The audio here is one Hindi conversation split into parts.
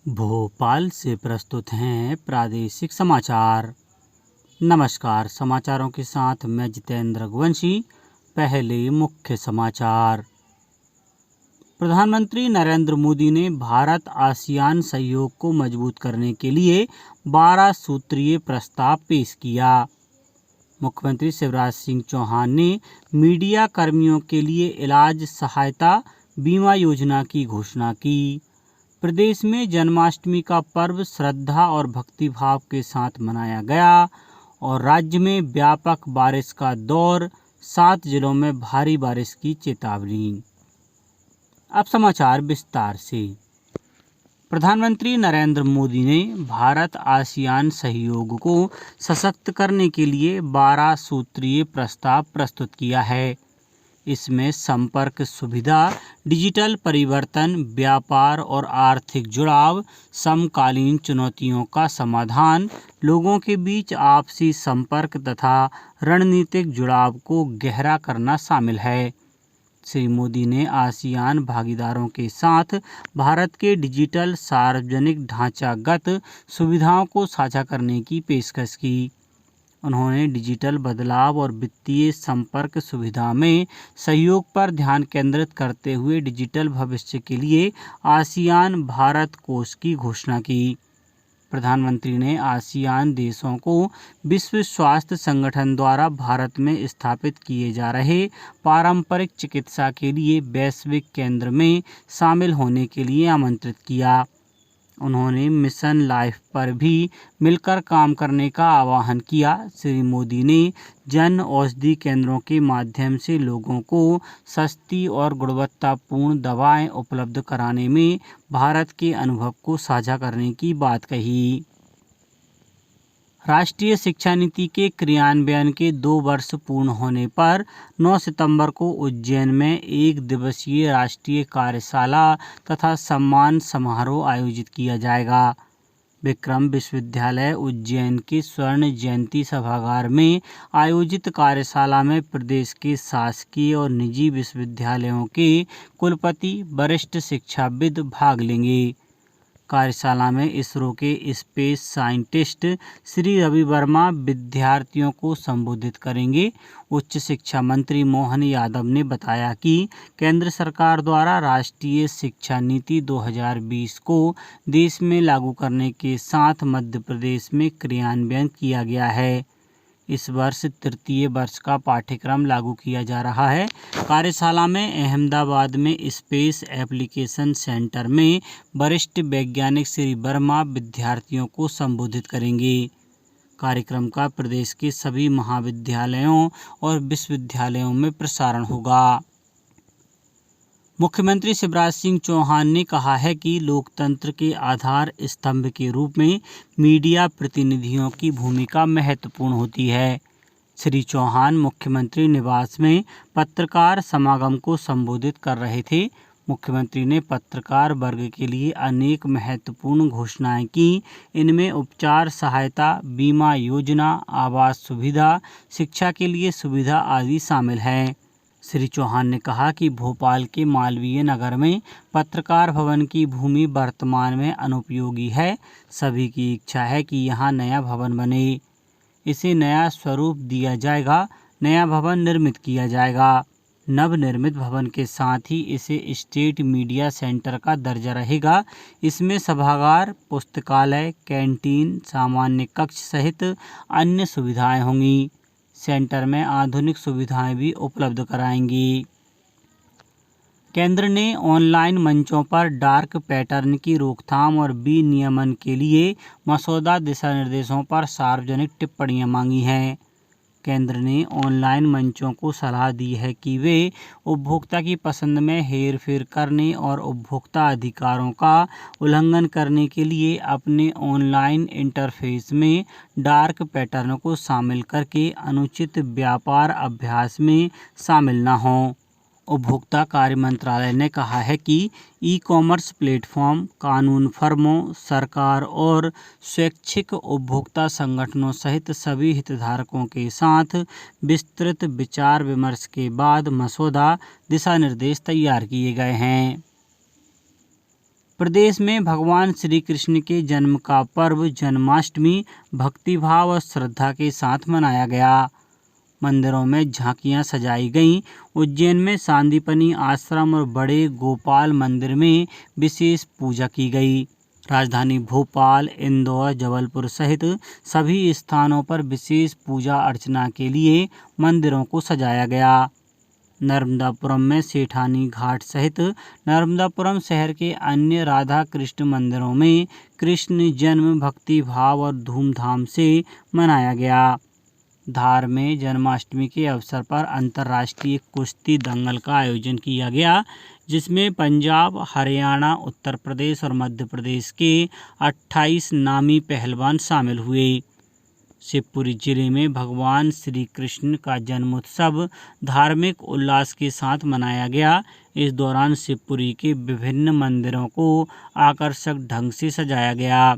भोपाल से प्रस्तुत हैं प्रादेशिक समाचार। नमस्कार, समाचारों के साथ मैं जितेंद्र रघुवंशी। पहले मुख्य समाचार। प्रधानमंत्री नरेंद्र मोदी ने भारत आसियान सहयोग को मजबूत करने के लिए 12 सूत्रीय प्रस्ताव पेश किया। मुख्यमंत्री शिवराज सिंह चौहान ने मीडिया कर्मियों के लिए इलाज सहायता बीमा योजना की घोषणा की। प्रदेश में जन्माष्टमी का पर्व श्रद्धा और भक्तिभाव के साथ मनाया गया और राज्य में व्यापक बारिश का दौर, 7 जिलों में भारी बारिश की चेतावनी। अब समाचार विस्तार से। प्रधानमंत्री नरेंद्र मोदी ने भारत आसियान सहयोग को सशक्त करने के लिए 12 सूत्रीय प्रस्ताव प्रस्तुत किया है। इसमें संपर्क सुविधा, डिजिटल परिवर्तन, व्यापार और आर्थिक जुड़ाव, समकालीन चुनौतियों का समाधान, लोगों के बीच आपसी संपर्क तथा रणनीतिक जुड़ाव को गहरा करना शामिल है। श्री मोदी ने आसियान भागीदारों के साथ भारत के डिजिटल सार्वजनिक ढांचागत सुविधाओं को साझा करने की पेशकश की। उन्होंने डिजिटल बदलाव और वित्तीय संपर्क सुविधा में सहयोग पर ध्यान केंद्रित करते हुए डिजिटल भविष्य के लिए आसियान भारत कोष की घोषणा की। प्रधानमंत्री ने आसियान देशों को विश्व स्वास्थ्य संगठन द्वारा भारत में स्थापित किए जा रहे पारंपरिक चिकित्सा के लिए वैश्विक केंद्र में शामिल होने के लिए आमंत्रित किया। उन्होंने मिशन लाइफ पर भी मिलकर काम करने का आह्वान किया। श्री मोदी ने जन औषधि केंद्रों के माध्यम से लोगों को सस्ती और गुणवत्तापूर्ण दवाएं उपलब्ध कराने में भारत के अनुभव को साझा करने की बात कही। राष्ट्रीय शिक्षा नीति के क्रियान्वयन के 2 वर्ष पूर्ण होने पर 9 सितंबर को उज्जैन में 1 दिवसीय राष्ट्रीय कार्यशाला तथा सम्मान समारोह आयोजित किया जाएगा। विक्रम विश्वविद्यालय उज्जैन के स्वर्ण जयंती सभागार में आयोजित कार्यशाला में प्रदेश के शासकीय और निजी विश्वविद्यालयों के कुलपति, वरिष्ठ शिक्षाविद भाग लेंगे। कार्यशाला में इसरो के स्पेस साइंटिस्ट श्री रवि वर्मा विद्यार्थियों को संबोधित करेंगे। उच्च शिक्षा मंत्री मोहन यादव ने बताया कि केंद्र सरकार द्वारा राष्ट्रीय शिक्षा नीति 2020 को देश में लागू करने के साथ मध्य प्रदेश में क्रियान्वयन किया गया है। इस वर्ष तृतीय वर्ष का पाठ्यक्रम लागू किया जा रहा है। कार्यशाला में अहमदाबाद में स्पेस एप्लीकेशन सेंटर में वरिष्ठ वैज्ञानिक श्री वर्मा विद्यार्थियों को संबोधित करेंगे। कार्यक्रम का प्रदेश के सभी महाविद्यालयों और विश्वविद्यालयों में प्रसारण होगा। मुख्यमंत्री शिवराज सिंह चौहान ने कहा है कि लोकतंत्र के आधार स्तंभ के रूप में मीडिया प्रतिनिधियों की भूमिका महत्वपूर्ण होती है। श्री चौहान मुख्यमंत्री निवास में पत्रकार समागम को संबोधित कर रहे थे। मुख्यमंत्री ने पत्रकार वर्ग के लिए अनेक महत्वपूर्ण घोषणाएं की। इनमें उपचार सहायता, बीमा योजना, आवास सुविधा, शिक्षा के लिए सुविधा आदि शामिल हैं। श्री चौहान ने कहा कि भोपाल के मालवीय नगर में पत्रकार भवन की भूमि वर्तमान में अनुपयोगी है। सभी की इच्छा है कि यहाँ नया भवन बने। इसे नया स्वरूप दिया जाएगा। नया भवन निर्मित किया जाएगा। नवनिर्मित भवन के साथ ही इसे स्टेट मीडिया सेंटर का दर्जा रहेगा। इसमें सभागार, पुस्तकालय, कैंटीन, सामान्य कक्ष सहित अन्य सुविधाएं होंगी। सेंटर में आधुनिक सुविधाएं भी उपलब्ध कराएंगी। केंद्र ने ऑनलाइन मंचों पर डार्क पैटर्न की रोकथाम और विनियमन के लिए मसौदा दिशा निर्देशों पर सार्वजनिक टिप्पणियां मांगी हैं। केंद्र ने ऑनलाइन मंचों को सलाह दी है कि वे उपभोक्ता की पसंद में हेरफेर करने और उपभोक्ता अधिकारों का उल्लंघन करने के लिए अपने ऑनलाइन इंटरफेस में डार्क पैटर्न को शामिल करके अनुचित व्यापार अभ्यास में शामिल न हों। उपभोक्ता कार्य मंत्रालय ने कहा है कि ई-कॉमर्स प्लेटफॉर्म, कानून फर्मों, सरकार और स्वैच्छिक उपभोक्ता संगठनों सहित सभी हितधारकों के साथ विस्तृत विचार विमर्श के बाद मसौदा दिशा निर्देश तैयार किए गए हैं। प्रदेश में भगवान श्री कृष्ण के जन्म का पर्व जन्माष्टमी भक्तिभाव और श्रद्धा के साथ मनाया गया। मंदिरों में झांकियां सजाई गईं। उज्जैन में सांदीपनि आश्रम और बड़े गोपाल मंदिर में विशेष पूजा की गई। राजधानी भोपाल, इंदौर, जबलपुर सहित सभी स्थानों पर विशेष पूजा अर्चना के लिए मंदिरों को सजाया गया। नर्मदापुरम में सेठानी घाट सहित नर्मदापुरम शहर के अन्य राधा कृष्ण मंदिरों में कृष्ण जन्म भक्ति भाव और धूमधाम से मनाया गया। धार में जन्माष्टमी के अवसर पर अंतर्राष्ट्रीय कुश्ती दंगल का आयोजन किया गया, जिसमें पंजाब, हरियाणा, उत्तर प्रदेश और मध्य प्रदेश के 28 नामी पहलवान शामिल हुए। शिवपुरी जिले में भगवान श्री कृष्ण का जन्मोत्सव धार्मिक उल्लास के साथ मनाया गया। इस दौरान शिवपुरी के विभिन्न मंदिरों को आकर्षक ढंग से सजाया गया।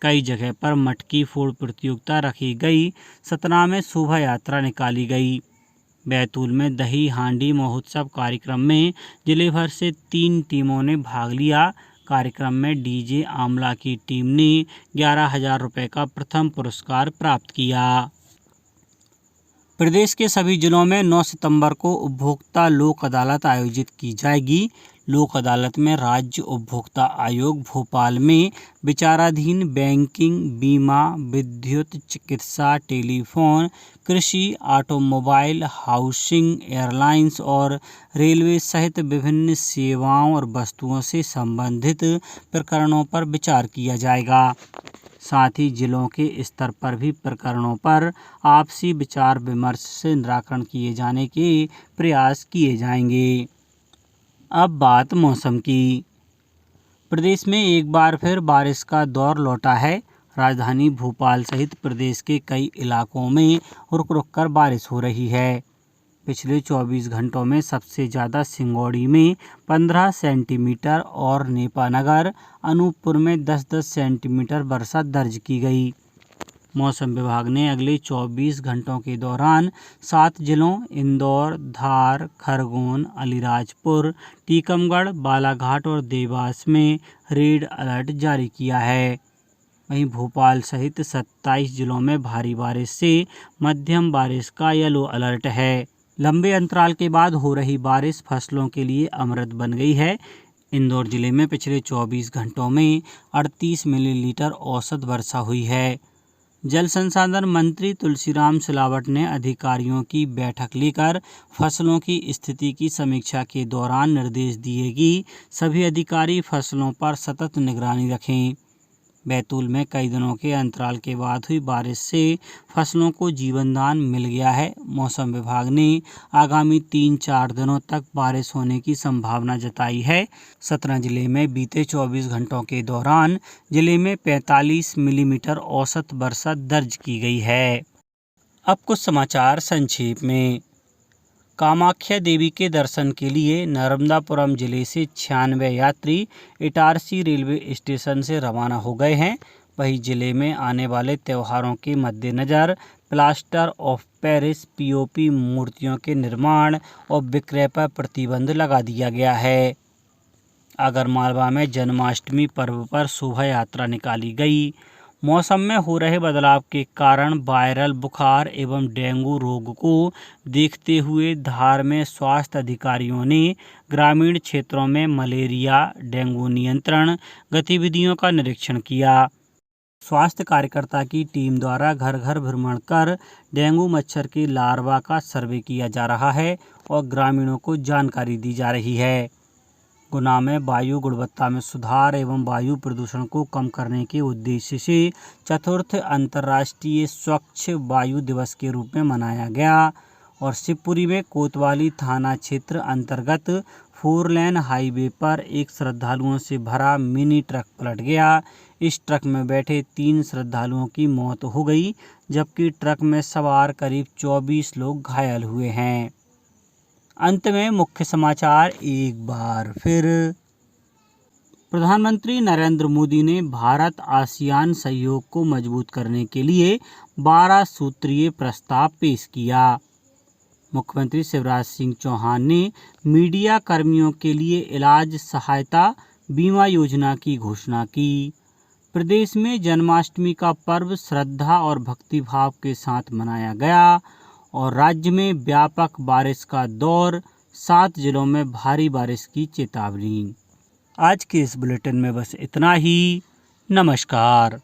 कई जगह पर मटकी फोड़ प्रतियोगिता रखी गई। सतना में शोभा यात्रा निकाली गई। बैतूल में दही हांडी महोत्सव कार्यक्रम में जिले भर से 3 टीमों ने भाग लिया। कार्यक्रम में डीजे आमला की टीम ने 11,000 रुपये का प्रथम पुरस्कार प्राप्त किया। प्रदेश के सभी जिलों में 9 सितंबर को उपभोक्ता लोक अदालत आयोजित की जाएगी। लोक अदालत में राज्य उपभोक्ता आयोग भोपाल में विचाराधीन बैंकिंग, बीमा, विद्युत, चिकित्सा, टेलीफोन, कृषि, ऑटोमोबाइल, हाउसिंग, एयरलाइंस और रेलवे सहित विभिन्न सेवाओं और वस्तुओं से संबंधित प्रकरणों पर विचार किया जाएगा। साथ ही जिलों के स्तर पर भी प्रकरणों पर आपसी विचार विमर्श से निराकरण किए जाने के प्रयास किए जाएंगे। अब बात मौसम की। प्रदेश में एक बार फिर बारिश का दौर लौटा है। राजधानी भोपाल सहित प्रदेश के कई इलाकों में रुक रुक कर बारिश हो रही है। पिछले 24 घंटों में सबसे ज़्यादा सिंगौड़ी में 15 सेंटीमीटर और नेपानगर, अनूपपुर में 10-10 सेंटीमीटर वर्षा दर्ज की गई। मौसम विभाग ने अगले 24 घंटों के दौरान 7 जिलों इंदौर, धार, खरगोन, अलीराजपुर, टीकमगढ़, बालाघाट और देवास में रेड अलर्ट जारी किया है। वहीं भोपाल सहित 27 जिलों में भारी बारिश से मध्यम बारिश का येलो अलर्ट है। लंबे अंतराल के बाद हो रही बारिश फसलों के लिए अमृत बन गई है। इंदौर जिले में पिछले 24 घंटों में 38 मिलीलीटर औसत वर्षा हुई है। जल संसाधन मंत्री तुलसीराम सिलावट ने अधिकारियों की बैठक लेकर फसलों की स्थिति की समीक्षा के दौरान निर्देश दिए कि सभी अधिकारी फसलों पर सतत निगरानी रखें। बैतूल में कई दिनों के अंतराल के बाद हुई बारिश से फसलों को जीवनदान मिल गया है। मौसम विभाग ने आगामी 3-4 दिनों तक बारिश होने की संभावना जताई है। सतना जिले में बीते 24 घंटों के दौरान जिले में 45 मिलीमीटर औसत वर्षा दर्ज की गई है। अब कुछ समाचार संक्षेप में। कामाख्या देवी के दर्शन के लिए नर्मदापुरम जिले से 96 यात्री इटारसी रेलवे स्टेशन से रवाना हो गए हैं। वहीं जिले में आने वाले त्योहारों के मद्देनज़र प्लास्टर ऑफ पेरिस पीओपी मूर्तियों के निर्माण और विक्रय पर प्रतिबंध लगा दिया गया है। आगरमालवा में जन्माष्टमी पर्व पर शोभा यात्रा निकाली गई। मौसम में हो रहे बदलाव के कारण वायरल बुखार एवं डेंगू रोग को देखते हुए धार में स्वास्थ्य अधिकारियों ने ग्रामीण क्षेत्रों में मलेरिया डेंगू नियंत्रण गतिविधियों का निरीक्षण किया। स्वास्थ्य कार्यकर्ता की टीम द्वारा घर घर भ्रमण कर डेंगू मच्छर के लार्वा का सर्वे किया जा रहा है और ग्रामीणों को जानकारी दी जा रही है। गुना में वायु गुणवत्ता में सुधार एवं वायु प्रदूषण को कम करने के उद्देश्य से चतुर्थ अंतर्राष्ट्रीय स्वच्छ वायु दिवस के रूप में मनाया गया। और शिवपुरी में कोतवाली थाना क्षेत्र अंतर्गत 4 लेन हाईवे पर एक श्रद्धालुओं से भरा मिनी ट्रक पलट गया। इस ट्रक में बैठे 3 श्रद्धालुओं की मौत हो गई, जबकि ट्रक में सवार करीब 24 लोग घायल हुए हैं। अंत में मुख्य समाचार एक बार फिर। प्रधानमंत्री नरेंद्र मोदी ने भारत आसियान सहयोग को मजबूत करने के लिए 12 सूत्रीय प्रस्ताव पेश किया। मुख्यमंत्री शिवराज सिंह चौहान ने मीडिया कर्मियों के लिए इलाज सहायता बीमा योजना की घोषणा की। प्रदेश में जन्माष्टमी का पर्व श्रद्धा और भक्तिभाव के साथ मनाया गया और राज्य में व्यापक बारिश का दौर, 7 जिलों में भारी बारिश की चेतावनी। आज के इस बुलेटिन में बस इतना ही। नमस्कार।